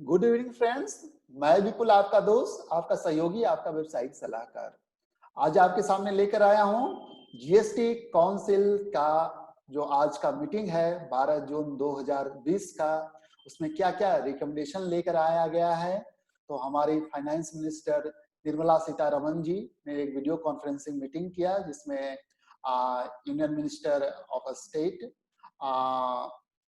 Good evening friends. मैं विपुल आपका दोस्त, आपका सहयोगी, आपका व्यवसायिक सलाहकार आज आपके सामने लेकर आया हूं जीएसटी काउंसिल का जो आज का मीटिंग है 12 जून 2020 का। उसमें क्या क्या रिकमेंडेशन लेकर आया गया है। तो हमारी फाइनेंस मिनिस्टर निर्मला सीतारमण जी ने एक वीडियो कॉन्फ्रेंसिंग मीटिंग किया जिसमें union minister of state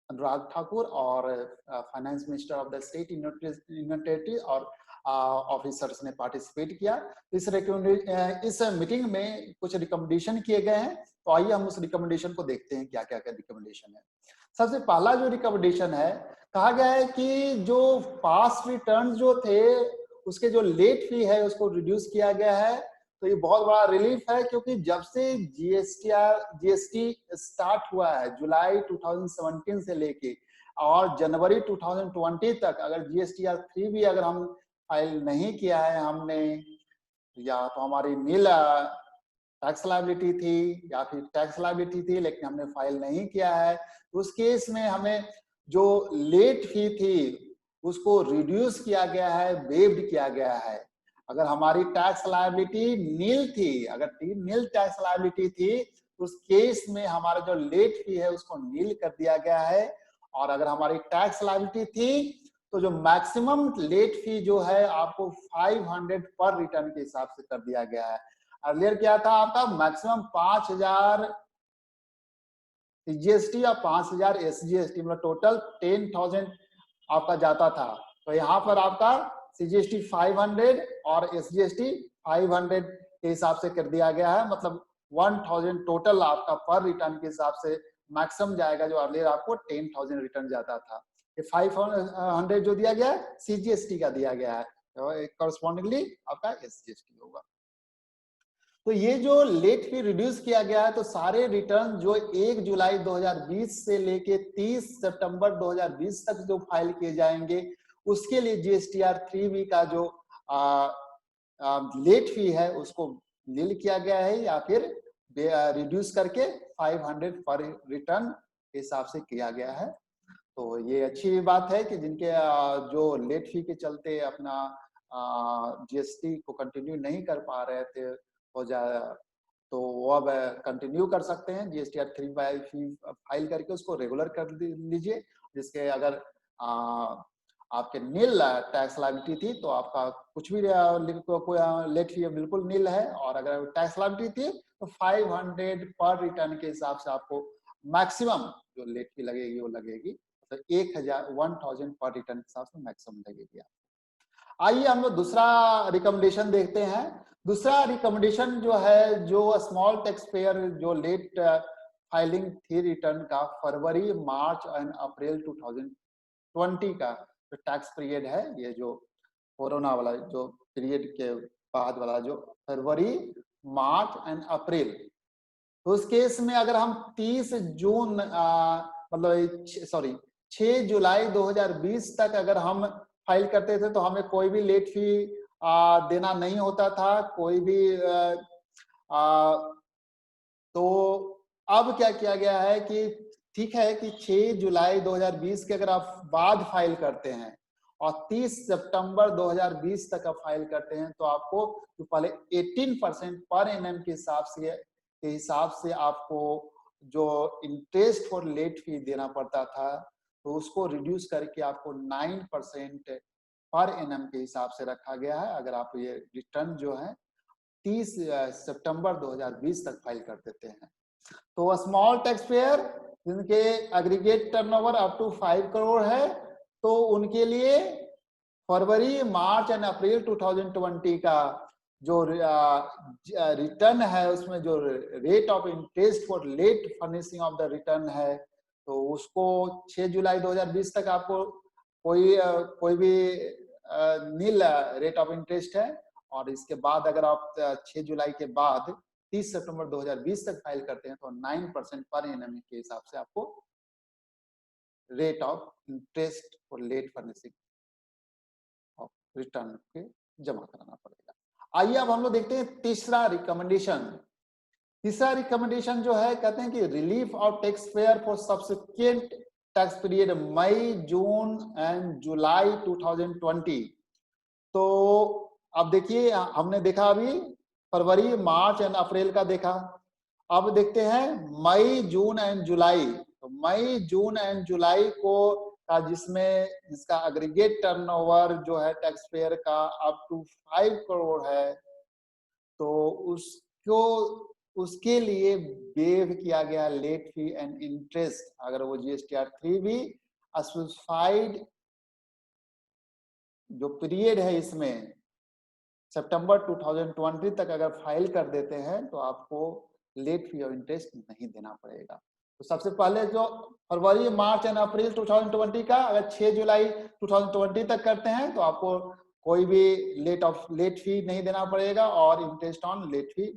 Anurag Thakur और finance minister of the state union territory और ऑफिसर्स ने पार्टिसिपेट किया। इस मीटिंग में कुछ रिकमेंडेशन किए गए हैं, तो आइए हम उस रिकमेंडेशन को देखते हैं क्या क्या क्या रिकमेंडेशन है। सबसे पहला जो रिकमेंडेशन है, कहा गया है कि जो पास्ट रिटर्न जो थे उसके जो लेट फी है उसको रिड्यूस किया गया है। तो ये बहुत बड़ा रिलीफ है क्योंकि जब से जीएसटी स्टार्ट हुआ है जुलाई 2017 से लेके और जनवरी 2020 तक, अगर जीएसटीआर 3 भी अगर हम फाइल नहीं किया है हमने, या तो हमारी नील टैक्स लायबिलिटी थी या फिर टैक्स लायबिलिटी थी लेकिन हमने फाइल नहीं किया है, तो उस केस में हमें जो लेट फी थी उसको रिड्यूस किया गया है, वेव्ड किया गया है। अगर हमारी टैक्स लायबिलिटी नील थी, अगर नील टैक्स लायबिलिटी थी, तो उस केस में हमारा जो लेट फी है उसको नील कर दिया गया है। और अगर हमारी टैक्स लायबिलिटी थी तो जो मैक्सिमम लेट फी जो है आपको 500 पर रिटर्न के हिसाब से कर दिया गया है। अर्लियर क्या था आपका मैक्सिमम 5000 जीएसटी या 5000 एसजीएसटी, मतलब टोटल 10,000 आपका जाता था। तो यहाँ पर आपका सीजीएसटी 500 और एसजीएसटी 500 के हिसाब से कर दिया गया है, मतलब 1000 टोटल आपका पर रिटर्न के हिसाब से मैक्सिमम जाएगा। जो अर्लियर आपको 10,000 रिटर्न जाता था, ये 500 जो दिया गया है सीजीएसटी का दिया गया है, कॉरस्पॉन्डिंगली आपका एसजीएसटी होगा। तो ये जो लेट फी रिड्यूस किया गया है, तो सारे रिटर्न जो 1 जुलाई 2020 से लेके 30 सितंबर 2020 तक जो फाइल किए जाएंगे उसके लिए जीएसटीआर 3B का जो लेट फी है उसको नील किया गया है या फिर रिड्यूस करके 500 पर रिटर्न के हिसाब से किया गया है। तो ये अच्छी बात है कि जिनके जो लेट फी के चलते अपना जीएसटी को कंटिन्यू नहीं कर पा रहे थे हो जाए, तो वो अब कंटिन्यू कर सकते हैं। जीएसटीआर 3 फाइल करके उसको रेगुलर कर लीजिए, जिसके अगर आपके नील टैक्स लायबिलिटी थी तो आपका कुछ भी लेट फी बिल्कुल नील है, और अगर टैक्स लायबिलिटी थी तो 500 पर रिटर्न के हिसाब से आपको मैक्सिमम जो लेट फी लगेगी वो लगेगी, तो 1000 पर रिटर्न के हिसाब से मैक्सिमम लगेगी। आइए हम लोग दूसरा रिकमेंडेशन देखते हैं। दूसरा रिकमेंडेशन जो है, जो स्मॉल टैक्स पेयर जो लेट फाइलिंग थी रिटर्न का फरवरी, मार्च एंड अप्रैल 2020 का जो टैक्स पीरियड है, ये जो कोरोना वाला जो पीरियड के बाद वाला जो फरवरी, मार्च एंड अप्रैल, तो उस केस में अगर हम 30 जून मतलब 6 जुलाई 2020 तक अगर हम फाइल करते थे तो हमें कोई भी लेट फी देना नहीं होता था, कोई भी तो अब क्या किया गया है कि ठीक है कि 6 जुलाई 2020 के अगर आप बाद फाइल करते हैं और 30 सितंबर 2020 तक आप फाइल करते हैं तो आपको तो पहले 18% पर एनएम के हिसाब से आपको जो इंटरेस्ट फॉर लेट फी देना पड़ता था, तो उसको रिड्यूस करके आपको 9% पर एनएम के हिसाब से रखा गया है अगर आप ये रिटर्न जो है 30 सितंबर 2020 तक फाइल कर देते हैं। तो स्मॉल टैक्स पेयर जिनके aggregate turnover up to 5 crore है, तो उनके लिए फरवरी, मार्च एंड अप्रैल 2020 का जो रिटर्न है उसमें जो rate of interest for late furnishing of the return है, तो उसको 6 जुलाई 2020 तक आपको कोई भी नील रेट ऑफ इंटरेस्ट है, और इसके बाद अगर आप 6 जुलाई के बाद 30 सितंबर 2020 तक फाइल करते हैं तो 9% पर एनएम के हिसाब से आपको rate of interest for late furnishing of return के जमा कराना पड़ेगा। आइए अब हम लोग देखते हैं तीसरा रिकमेंडेशन। तीसरा रिकमेंडेशन जो है, कहते हैं कि relief of tax payer for subsequent tax period May, June and July 2020। तो अब देखिए हमने देखा अभी फरवरी, मार्च एंड अप्रैल का देखा। अब देखते हैं मई, जून एंड जुलाई। तो मई, जून एंड जुलाई को का जिसमें जिसका एग्रीगेट टर्नओवर जो है टैक्स पेयर का अप टू 5 करोड़ है, तो उसको उसके लिए वेव किया गया लेट फी एंड इंटरेस्ट। अगर वो GSTR 3 भी स्पेसिफाइड जो पीरियड है इसमें सितंबर 2020 तक अगर फाइल कर देते हैं तो आपको लेट फी और इंटरेस्ट नहीं देना पड़ेगा। तो सबसे पहले जो फरवरी, मार्च एंड अप्रैल 2020 का अगर 6 जुलाई 2020 तक करते हैं तो आपको कोई भी लेट फी नहीं देना पड़ेगा और इंटरेस्ट ऑन लेट फी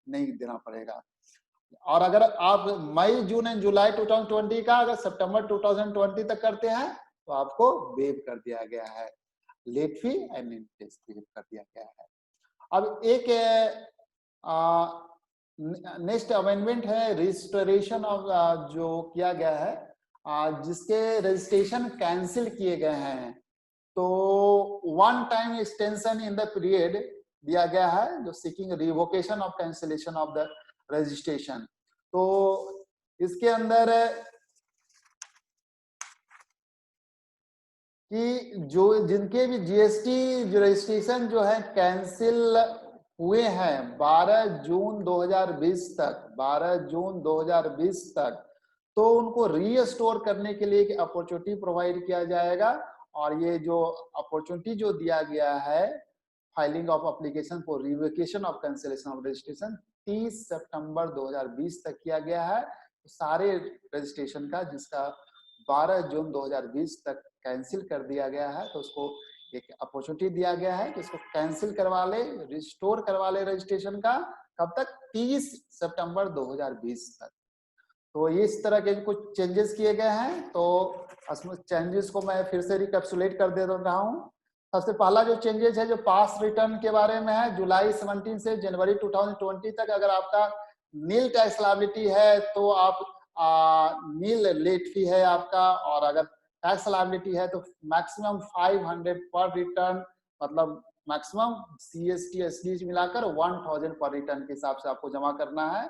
नहीं देना पड़ेगा। और अगर आप मई, जून एंड जुलाई 2020 का अगर सितंबर 2020 तक करते हैं तो आपको वेव कर दिया गया है, late fee and interest waive कर दिया गया है। अब एक नेक्स्ट अमेंडमेंट है रजिस्ट्रेशन ऑफ जो किया गया है जिसके रजिस्ट्रेशन कैंसिल किए गए हैं, तो one time extension in the period दिया गया है जो seeking revocation of cancellation of the registration. तो इसके अंदर कि जो जिनके भी GST जो रजिस्ट्रेशन जो है कैंसिल हुए हैं 12 जून 2020 तक, 12 जून 2020 तक, तो उनको रीस्टोर करने के लिए एक अपॉर्चुनिटी प्रोवाइड किया जाएगा। और ये जो अपॉर्चुनिटी जो दिया गया है filing of application for revocation of cancellation of registration 30 सितंबर 2020 तक किया गया है। तो सारे रजिस्ट्रेशन का जिसका 12 जून 2020 तक कैंसिल कर दिया गया है तो उसको एक अपॉर्चुनिटी दिया गया है कि इसको कैंसिल करवा ले, रिस्टोर करवा ले रजिस्ट्रेशन का। कब तक? 30 सितंबर 2020 तक। तो इस तरह के कुछ चेंजेस किए गए हैं। तो चेंजेस को मैं फिर से रिकैप्सुलेट कर दे रहा हूँ। सबसे पहला जो चेंजेस है जो पास रिटर्न के बारे में है, जुलाई 17 से जनवरी 2020 तक अगर आपका नील टैक्स लायबिलिटी है तो आप नील लेट फी है आपका, और अगर टैक्स लायबिलिटी है तो मैक्सिमम 500 पर रिटर्न, मतलब मैक्सिमम CST SDT मिलाकर 1000 पर रिटर्न के हिसाब से आपको जमा करना है।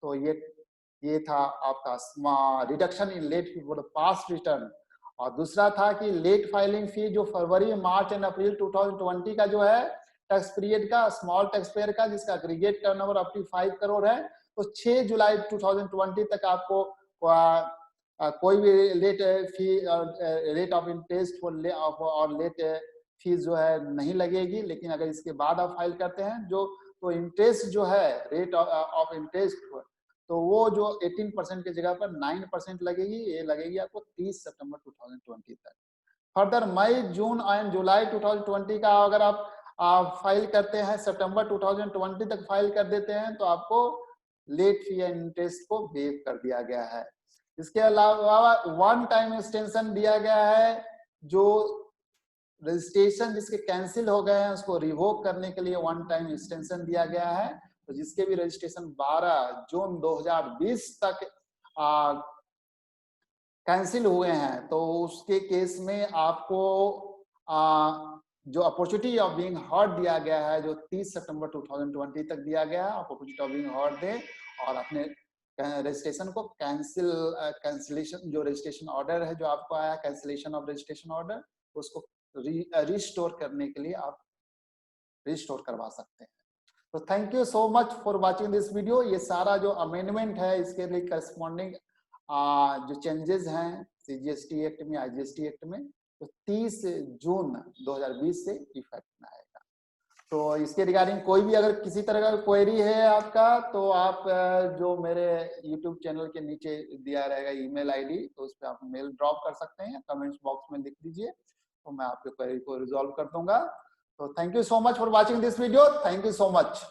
तो ये था आपका reduction in late fee for past return. और दूसरा था कि लेट फाइलिंग फी जो फरवरी, मार्च एंड अप्रैल 2020 का जो है टैक्स पीरियड का स्मॉल टैक्स पेयर का जिसका aggregate turnover up to 5 crore है, तो 6 जुलाई 2020 तक आपको कोई भी late fee rate of interest और लेट फीस जो है नहीं लगेगी। लेकिन अगर इसके बाद आप फाइल करते हैं तो इंटरेस्ट जो है रेट ऑफ इंटरेस्ट तो वो जो 18% की जगह पर 9% लगेगी, ये लगेगी आपको 30 सितंबर 2020 तक। Further May, June and July 2020 का अगर आप फाइल करते हैं सितंबर 2020 तक फाइल कर देते हैं तो आपको लेट फी एंड इंटरेस्ट को वेव कर दिया गया है। इसके अलावा वन टाइम एक्सटेंशन दिया गया है, जो रजिस्ट्रेशन जिसके कैंसिल हो गए हैं उसको रिवोक करने के लिए वन टाइम एक्सटेंशन दिया गया है। तो जिसके भी रजिस्ट्रेशन 12 जून 2020 तक कैंसिल हुए हैं तो उसके केस में आपको जो अपॉर्चुनिटी ऑफ बीइंग हर्ड दिया गया है जो 30 सितंबर 2020 तक दिया गया है, opportunity of being heard they और अपने रजिस्ट्रेशन को कैंसिलेशन जो रजिस्ट्रेशन ऑर्डर है जो आपको आया कैंसिलेशन ऑफ रजिस्ट्रेशन ऑर्डर, उसको रिस्टोर करने के लिए आप रिस्टोर करवा सकते हैं। तो thank you so much for watching this video. ये सारा जो अमेंडमेंट है इसके लिए करस्पॉन्डिंग जो चेंजेस हैं CGST एक्ट में, IGST एक्ट में, तो 30 जून 2020 से इफेक्ट में आएगा। तो इसके रिगार्डिंग कोई भी अगर किसी तरह का क्वेरी है आपका तो आप जो मेरे YouTube चैनल के नीचे दिया रहेगा ईमेल ID, तो उस पर आप मेल ड्रॉप कर सकते हैं, कमेंट्स बॉक्स में लिख दीजिए तो मैं आपके क्वेरी को रिजॉल्व कर दूंगा। तो thank you so much for watching this video. Thank you so much.